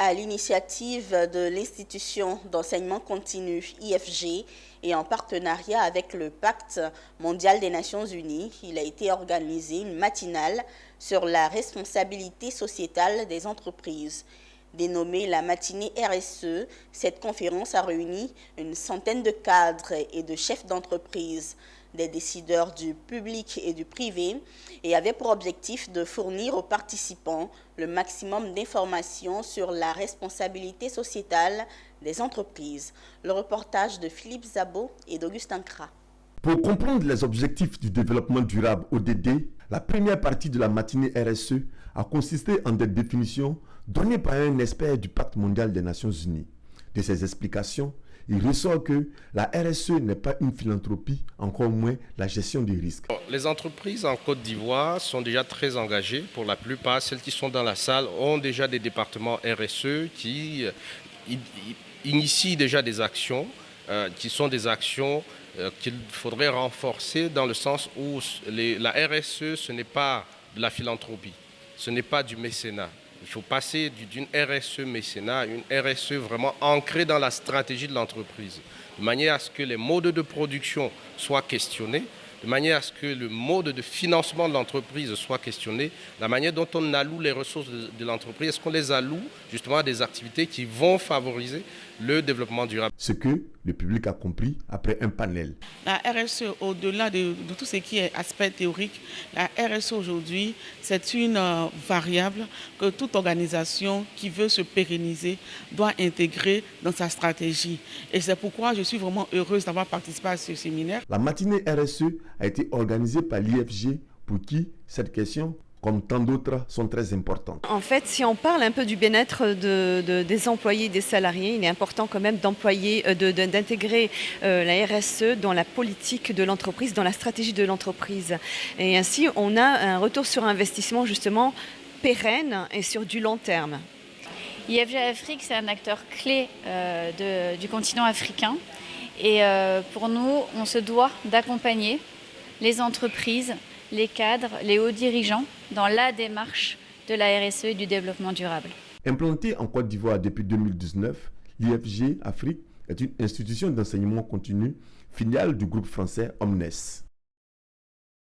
À l'initiative de l'institution d'enseignement continu IFG et en partenariat avec le Pacte mondial des Nations Unies, il a été organisé une matinale sur la responsabilité sociétale des entreprises. Dénommée la matinée RSE, cette conférence a réuni une centaine de cadres et de chefs d'entreprise, des décideurs du public et du privé, et avait pour objectif de fournir aux participants le maximum d'informations sur la responsabilité sociétale des entreprises. Le reportage de Philippe Zabo et d'Augustin Kra. Pour comprendre les objectifs du développement durable ODD, la première partie de la matinée RSE a consisté en des définitions données par un expert du Pacte mondial des Nations Unies. De ces explications, il ressort que la RSE n'est pas une philanthropie, encore moins la gestion des risques. Les entreprises en Côte d'Ivoire sont déjà très engagées. Pour la plupart, celles qui sont dans la salle ont déjà des départements RSE qui initient déjà des actions, qui sont des actions qu'il faudrait renforcer dans le sens où la RSE, ce n'est pas de la philanthropie, ce n'est pas du mécénat. Il faut passer d'une RSE mécénat à une RSE vraiment ancrée dans la stratégie de l'entreprise, de manière à ce que les modes de production soient questionnés, de manière à ce que le mode de financement de l'entreprise soit questionné, la manière dont on alloue les ressources de l'entreprise, est-ce qu'on les alloue justement à des activités qui vont favoriser le développement durable. Ce que le public a compris après un panel. La RSE, au-delà de tout ce qui est aspect théorique, la RSE aujourd'hui, c'est une variable que toute organisation qui veut se pérenniser doit intégrer dans sa stratégie. Et c'est pourquoi je suis vraiment heureuse d'avoir participé à ce séminaire. La matinée RSE a été organisée par l'IFG pour qui cette question, comme tant d'autres, sont très importantes. En fait, si on parle un peu du bien-être des employés et des salariés, il est important quand même d'intégrer la RSE dans la politique de l'entreprise, dans la stratégie de l'entreprise. Et ainsi, on a un retour sur investissement justement pérenne et sur du long terme. IFG Afrique, c'est un acteur clé du continent africain. Et pour nous, on se doit d'accompagner les entreprises, les cadres, les hauts dirigeants dans la démarche de la RSE et du développement durable. Implantée en Côte d'Ivoire depuis 2019, l'IFG Afrique est une institution d'enseignement continu, filiale du groupe français Omnes.